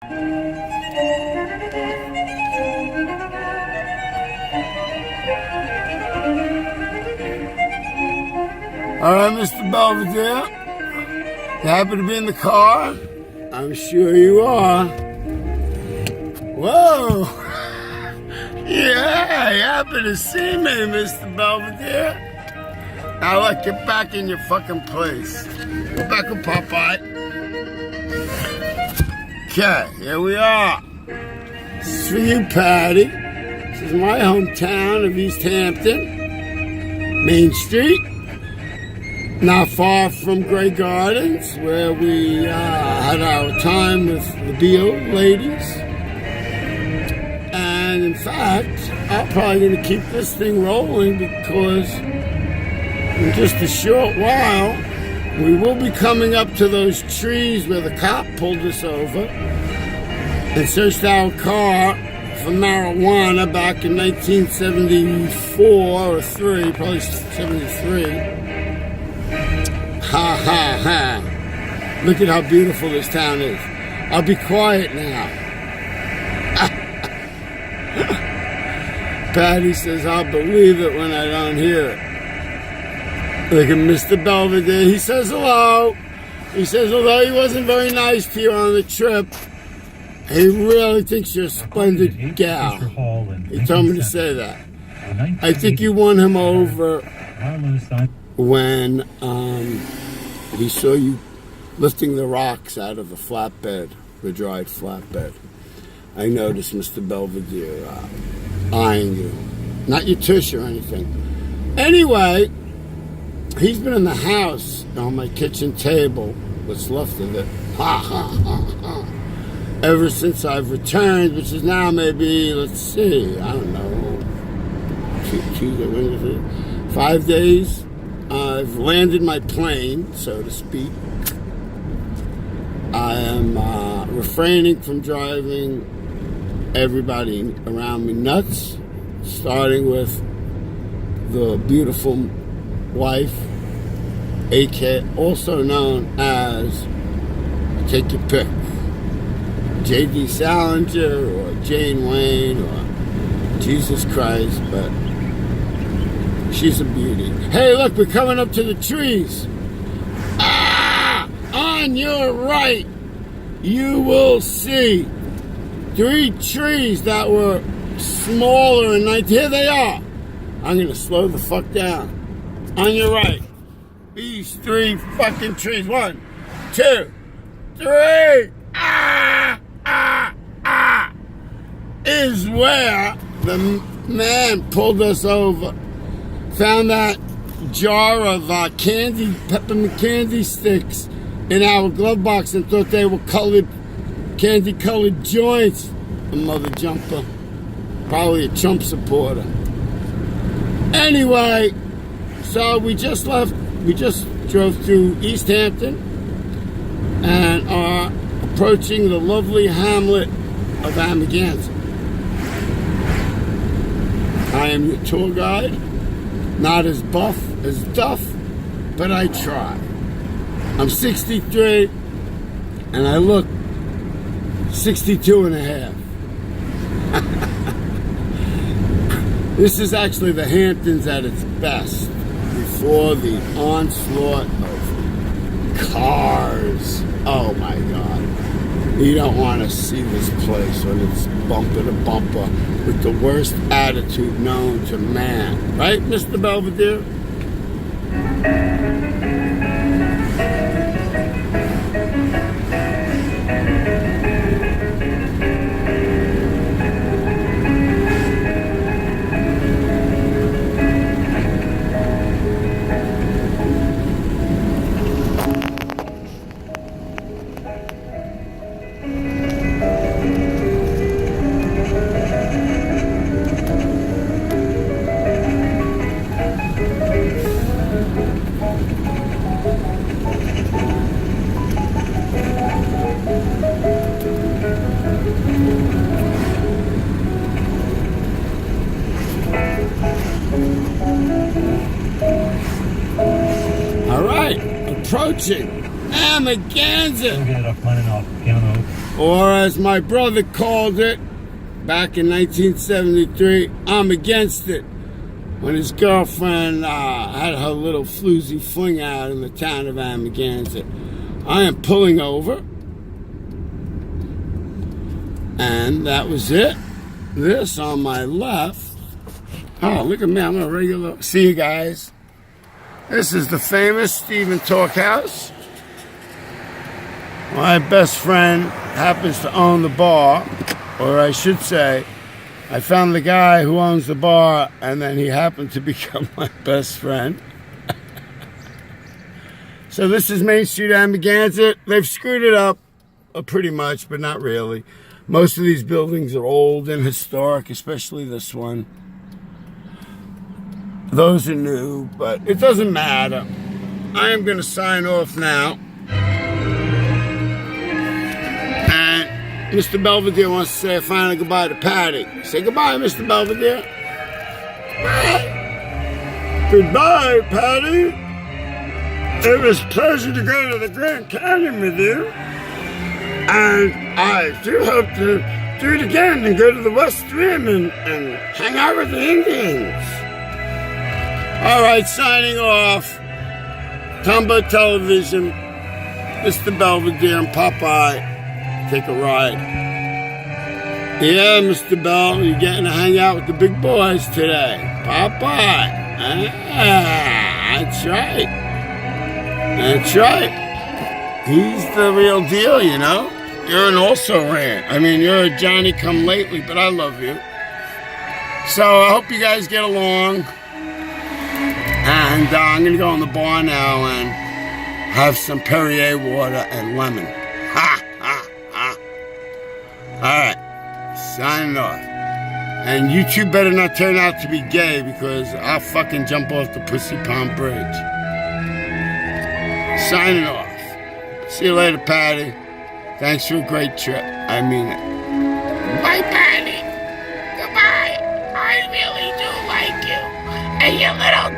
All right, Mr. Belvadere, you happy to be in the car? I'm sure you are. Whoa! Yeah, you happy to see me, Mr. Belvadere? Now look, get back in your fucking place. Go back with Popeye. Okay, here we are. This is for you, Patty. This is my hometown of East Hampton. Main Street. Not far from Grey Gardens, where we had our time with the BO ladies. And in fact, I'm probably going to keep this thing rolling because in just a short while, we will be coming up to those trees where the cop pulled us over and searched our car for marijuana back in 1974 or 3, probably 73. Ha ha ha. Look at how beautiful this town is. I'll be quiet now. Patty says, I'll believe it when I don't hear it. Look at Mr. Belvedere. He says hello. He says, although he wasn't very nice to you on the trip, he really thinks you're a splendid gal. He told me to say that. I think you won him over when he saw you lifting the rocks out of the flatbed, the dried flatbed. I noticed Mr. Belvedere eyeing you. Not your tush or anything. Anyway, he's been in the house on my kitchen table, what's left of it, ha ha ha ha, ever since I've returned, which is now maybe, let's see, I don't know, 5 days. I've landed my plane, so to speak. I am refraining from driving everybody around me nuts, starting with the beautiful wife, AK, also known as, take your pick, J.D. Salinger or Jane Wayne or Jesus Christ, but she's a beauty. Hey, look, we're coming up to the trees. Ah! On your right, you will see 3 trees that were smaller in 19... Here they are. I'm going to slow the fuck down. On your right, these 3 fucking trees. 1, 2, 3. Ah! Ah! Ah! Is where the man pulled us over. Found that jar of peppermint candy sticks in our glove box and thought they were candy-colored joints. A mother jumper. Probably a Trump supporter. Anyway, so we just drove through East Hampton and are approaching the lovely hamlet of Amagansett. I am your tour guide. Not as buff as Duff, but I try. I'm 63, and I look 62 and a half. This is actually the Hamptons at its best, before the onslaught of cars. Oh my God. You don't want to see this place when it's bumper to bumper with the worst attitude known to man. Right, Mr. Belvedere? Approaching Amagansett. Get it off, money off, piano. Or as my brother called it back in 1973, I'm against it. When his girlfriend had her little floozy fling out in the town of Amagansett. I am pulling over. And that was it. This on my left. Oh, look at me. I'm a regular. See you guys. This is the famous Stephen Talkhouse. My best friend happens to own the bar. Or I should say, I found the guy who owns the bar, and then he happened to become my best friend. So this is Main Street, Amagansett. They've screwed it up pretty much, but not really. Most of these buildings are old and historic, especially this one. Those are new, but it doesn't matter. I am going to sign off now. Mr. Belvadere wants to say a final goodbye to Patty. Say goodbye, Mr. Belvadere. Goodbye, Patty. It was a pleasure to go to the Grand Canyon with you. And I do hope to do it again and go to the West Rim and hang out with the Indians. All right, signing off. Tombo Television, Mr. Belvadere and Popeye. Take a ride. Yeah, Mr. Bell, you're getting to hang out with the big boys today. Popeye. That's right. That's right. He's the real deal, you know. You're an also-ran. I mean, you're a Johnny-come-lately, but I love you. So I hope you guys get along. And I'm going to go in the bar now and have some Perrier water and lemon. Ha! Alright, signing off. And you two better not turn out to be gay because I'll fucking jump off the Pussy Palm Bridge. Signing off. See you later, Patty. Thanks for a great trip. I mean it. Bye, Patty. Goodbye. I really do like you. And you little